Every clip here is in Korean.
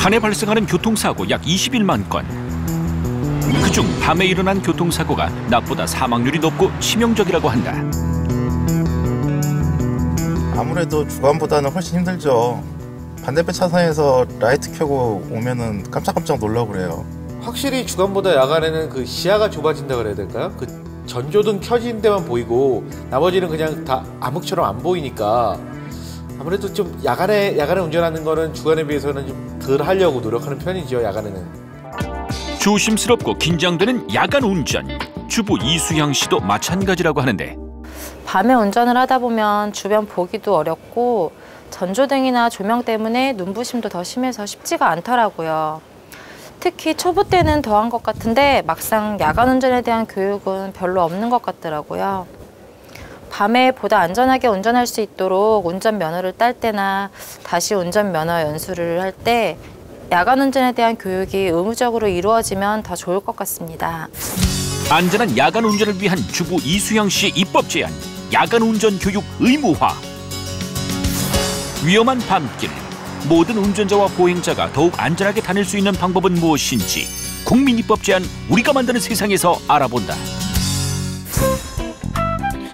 한 해 발생하는 교통사고 약 21만 건. 그중 밤에 일어난 교통사고가 낮보다 사망률이 높고 치명적이라고 한다. 아무래도 주간보다는 훨씬 힘들죠. 반대편 차선에서 라이트 켜고 오면은 깜짝깜짝 놀라고 그래요. 확실히 주간보다 야간에는 그 시야가 좁아진다 그래야 될까요? 그 전조등 켜진 데만 보이고 나머지는 그냥 다 암흑처럼 안 보이니까 아무래도 좀 야간에 운전하는 거는 주간에 비해서는 좀 덜 하려고 노력하는 편이죠, 야간에는. 조심스럽고 긴장되는 야간 운전. 주부 이수향 씨도 마찬가지라고 하는데. 밤에 운전을 하다 보면 주변 보기도 어렵고 전조등이나 조명 때문에 눈부심도 더 심해서 쉽지가 않더라고요. 특히 초보 때는 더한 것 같은데 막상 야간 운전에 대한 교육은 별로 없는 것 같더라고요. 밤에 보다 안전하게 운전할 수 있도록 운전면허를 딸 때나 다시 운전면허 연수를 할 때 야간 운전에 대한 교육이 의무적으로 이루어지면 더 좋을 것 같습니다. 안전한 야간 운전을 위한 주부 이수향 씨의 입법 제안. 야간 운전 교육 의무화. 위험한 밤길. 모든 운전자와 보행자가 더욱 안전하게 다닐 수 있는 방법은 무엇인지 국민 입법 제안 우리가 만드는 세상에서 알아본다.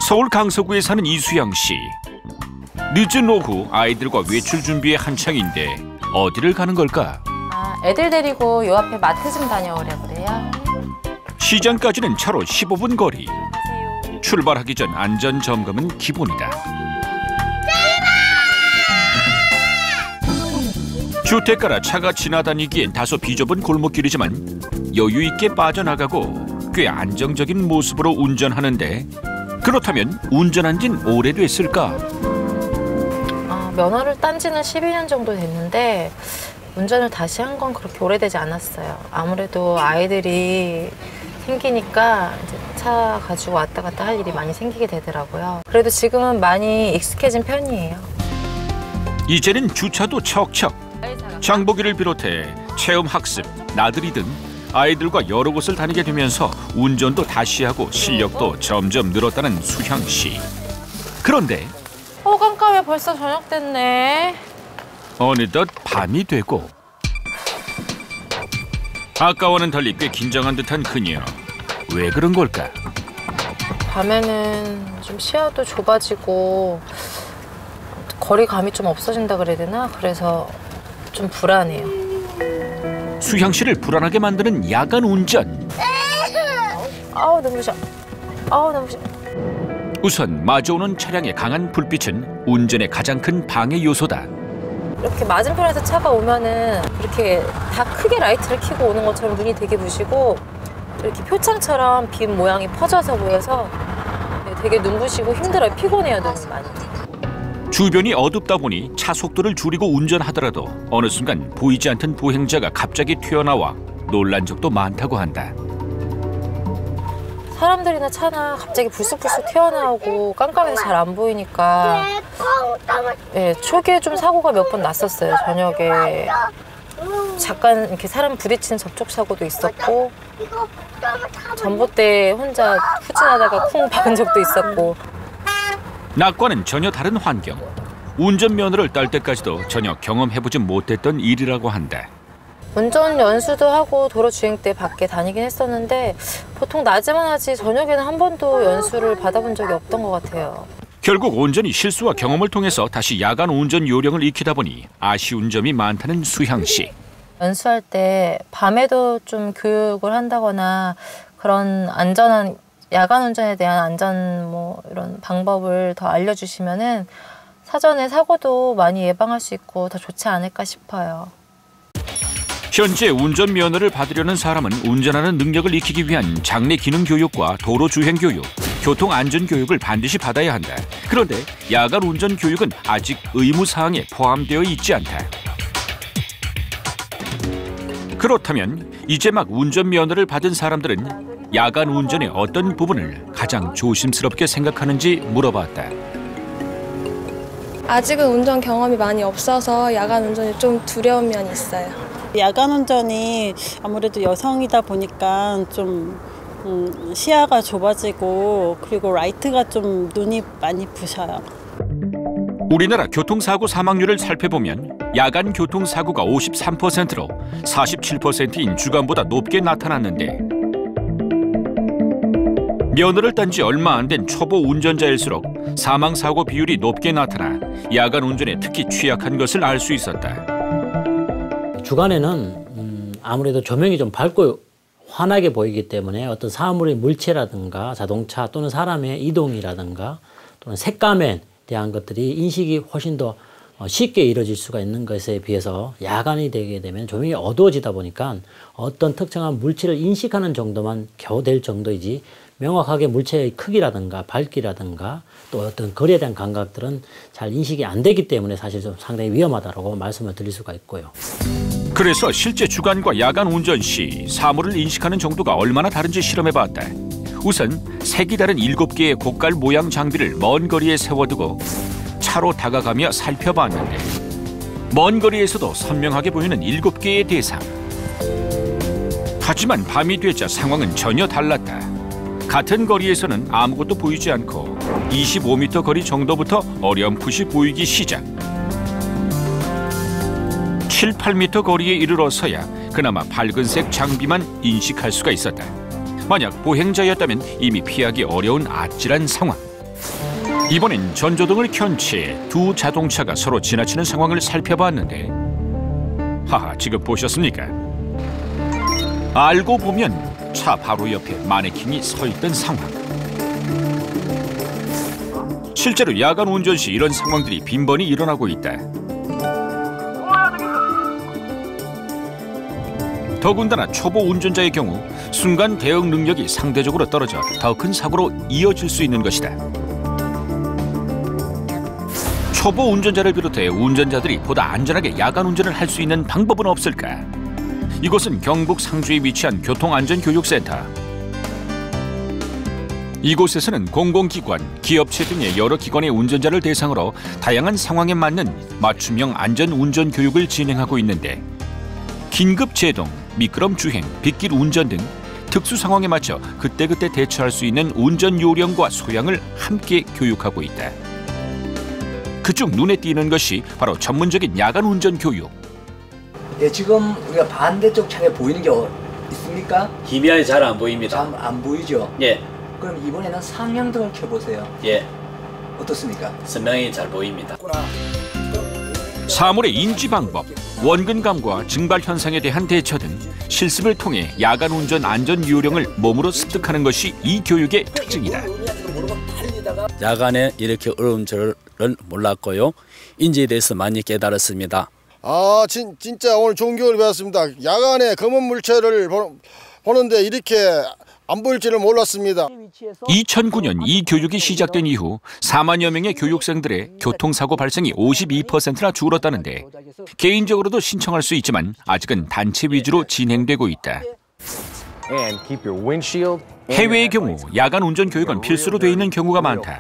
서울 강서구에 사는 이수향 씨. 늦은 오후 아이들과 외출 준비에 한창인데 어디를 가는 걸까? 애들 데리고 요 앞에 마트 좀 다녀오려 그래요. 시장까지는 차로 15분 거리. 출발하기 전 안전 점검은 기본이다. 주택가라 차가 지나다니기엔 다소 비좁은 골목길이지만 여유 있게 빠져나가고 꽤 안정적인 모습으로 운전하는데 그렇다면 운전한 지는 오래됐을까? 면허를 딴 지는 12년 정도 됐는데 운전을 다시 한 건 그렇게 오래되지 않았어요. 아무래도 아이들이 생기니까 이제 차 가지고 왔다 갔다 할 일이 많이 생기게 되더라고요. 그래도 지금은 많이 익숙해진 편이에요. 이제는 주차도 척척. 장보기를 비롯해 체험 학습, 나들이 등 아이들과 여러 곳을 다니게 되면서 운전도 다시 하고 실력도 점점 늘었다는 수향 씨. 그런데 깜깜해. 벌써 저녁 됐네. 어느덧 밤이 되고 아까와는 달리 꽤 긴장한 듯한 그녀. 왜 그런 걸까? 밤에는 좀 시야도 좁아지고 거리감이 좀 없어진다 그래야 되나? 그래서 좀 불안해요. 수향 씨를 불안하게 만드는 야간 운전. 아우 눈부셔. 아우 눈부셔. 우선 마주오는 차량의 강한 불빛은 운전의 가장 큰 방해 요소다. 이렇게 맞은편에서 차가 오면은 이렇게 다 크게 라이트를 켜고 오는 것처럼 눈이 되게 부시고 이렇게 표창처럼 빛 모양이 퍼져서 보여서 되게 눈부시고 힘들어요. 피곤해요, 눈이 많이. 주변이 어둡다 보니 차 속도를 줄이고 운전하더라도 어느 순간 보이지 않던 보행자가 갑자기 튀어나와 놀란 적도 많다고 한다. 사람들이나 차나 갑자기 불쑥불쑥 튀어나오고 깜깜해서 잘 안 보이니까 초기에 좀 사고가 몇 번 났었어요. 저녁에 잠깐 이렇게 사람 부딪히는 접촉 사고도 있었고 전봇대 혼자 후진하다가 쿵 박은 적도 있었고. 낮과는 전혀 다른 환경. 운전면허를 딸 때까지도 전혀 경험해보지 못했던 일이라고 한다. 운전 연수도 하고 도로 주행 때 밖에 다니긴 했었는데 보통 낮에만 하지 저녁에는 한 번도 연수를 받아본 적이 없던 것 같아요. 결국 온전히 실수와 경험을 통해서 다시 야간 운전 요령을 익히다 보니 아쉬운 점이 많다는 수향 씨. 연수할 때 밤에도 좀 교육을 한다거나 그런 안전한 야간 운전에 대한 안전 이런 방법을 더 알려주시면은 사전에 사고도 많이 예방할 수 있고 더 좋지 않을까 싶어요. 현재 운전면허를 받으려는 사람은 운전하는 능력을 익히기 위한 장내 기능 교육과 도로 주행 교육, 교통 안전 교육을 반드시 받아야 한다. 그런데 야간 운전 교육은 아직 의무 사항에 포함되어 있지 않다. 그렇다면 이제 막 운전면허를 받은 사람들은 야간 운전의 어떤 부분을 가장 조심스럽게 생각하는지 물어봤다. 아직은 운전 경험이 많이 없어서 야간 운전이 좀 두려운 면이 있어요. 야간 운전이 아무래도 여성이다 보니까 좀 시야가 좁아지고 그리고 라이트가 좀 눈이 많이 부셔요. 우리나라 교통사고 사망률을 살펴보면 야간 교통사고가 53%로 47%인 주간보다 높게 나타났는데 면허를 딴 지 얼마 안 된 초보 운전자일수록 사망사고 비율이 높게 나타나 야간 운전에 특히 취약한 것을 알 수 있었다. 주간에는 아무래도 조명이 좀 밝고 환하게 보이기 때문에 어떤 사물의 물체라든가 자동차 또는 사람의 이동이라든가 또는 색감에 대한 것들이 인식이 훨씬 더 쉽게 이루어질 수가 있는 것에 비해서 야간이 되게 되면 조명이 어두워지다 보니까 어떤 특정한 물체를 인식하는 정도만 겨우 될 정도이지 명확하게 물체의 크기라든가 밝기라든가 또 어떤 거리에 대한 감각들은 잘 인식이 안 되기 때문에 사실 좀 상당히 위험하다고 말씀을 드릴 수가 있고요. 그래서 실제 주간과 야간 운전 시 사물을 인식하는 정도가 얼마나 다른지 실험해봤다. 우선 색이 다른 7개의 고깔 모양 장비를 먼 거리에 세워두고 차로 다가가며 살펴봤는데 먼 거리에서도 선명하게 보이는 7개의 대상. 하지만 밤이 되자 상황은 전혀 달랐다. 같은 거리에서는 아무것도 보이지 않고 25m 거리 정도부터 어렴풋이 보이기 시작. 7, 8m 거리에 이르러서야 그나마 밝은색 장비만 인식할 수가 있었다. 만약 보행자였다면 이미 피하기 어려운 아찔한 상황. 이번엔 전조등을 켠 채 두 자동차가 서로 지나치는 상황을 살펴봤는데 하하, 지금 보셨습니까? 알고 보면 차 바로 옆에 마네킹이 서 있던 상황. 실제로 야간 운전 시 이런 상황들이 빈번히 일어나고 있다. 더군다나 초보 운전자의 경우 순간 대응 능력이 상대적으로 떨어져 더 큰 사고로 이어질 수 있는 것이다. 초보 운전자를 비롯해 운전자들이 보다 안전하게 야간 운전을 할 수 있는 방법은 없을까? 이곳은 경북 상주에 위치한 교통안전교육센터. 이곳에서는 공공기관, 기업체 등의 여러 기관의 운전자를 대상으로 다양한 상황에 맞는 맞춤형 안전운전 교육을 진행하고 있는데 긴급 제동, 미끄럼 주행, 빗길 운전 등 특수 상황에 맞춰 그때그때 대처할 수 있는 운전 요령과 소양을 함께 교육하고 있다. 그중 눈에 띄는 것이 바로 전문적인 야간 운전 교육. 예, 지금 우리가 반대쪽 차에 보이는 게 있습니까? 희미하게 잘 안 보입니다. 잘 안 보이죠? 예. 그럼 이번에는 상향등을 켜보세요. 예. 어떻습니까? 선명히 잘 보입니다. 사물의 인지 방법, 원근감과 증발 현상에 대한 대처 등 실습을 통해 야간 운전 안전 요령을 몸으로 습득하는 것이 이 교육의 특징이다. 야간에 이렇게 어려운 줄은 몰랐고요. 인지에 대해서 많이 깨달았습니다. 아, 진짜 오늘 좋은 교육을 배웠습니다. 야간에 검은 물체를 보는데 이렇게 안 보일 줄을 몰랐습니다. 2009년 이 교육이 시작된 이후 4만여 명의 교육생들의 교통사고 발생이 52%나 줄었다는데 개인적으로도 신청할 수 있지만 아직은 단체 위주로 진행되고 있다. 해외의 경우 야간 운전 교육은 필수로 돼 있는 경우가 많다.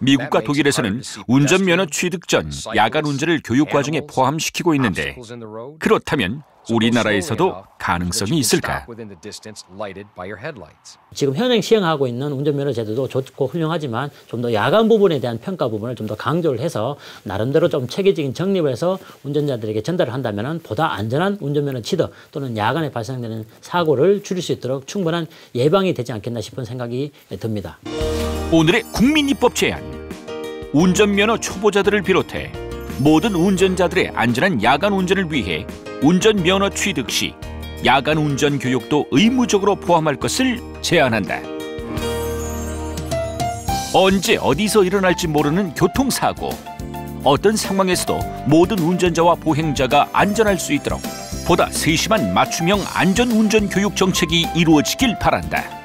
미국과 독일에서는 운전면허 취득 전 야간 운전을 교육 과정에 포함시키고 있는데 그렇다면 우리나라에서도 가능성이 있을까? 지금 현행 시행하고 있는 운전면허 제도도 좋고 훌륭하지만 좀 더 야간 부분에 대한 평가 부분을 좀 더 강조를 해서 나름대로 좀 체계적인 정립을 해서 운전자들에게 전달을 한다면 보다 안전한 운전면허 취득 또는 야간에 발생되는 사고를 줄일 수 있도록 충분한 예방이 되지 않겠나 싶은 생각이 듭니다. 오늘의 국민입법 제안. 운전면허 초보자들을 비롯해 모든 운전자들의 안전한 야간 운전을 위해 운전면허 취득 시 야간 운전 교육도 의무적으로 포함할 것을 제안한다. 언제 어디서 일어날지 모르는 교통사고. 어떤 상황에서도 모든 운전자와 보행자가 안전할 수 있도록 보다 세심한 맞춤형 안전운전 교육 정책이 이루어지길 바란다.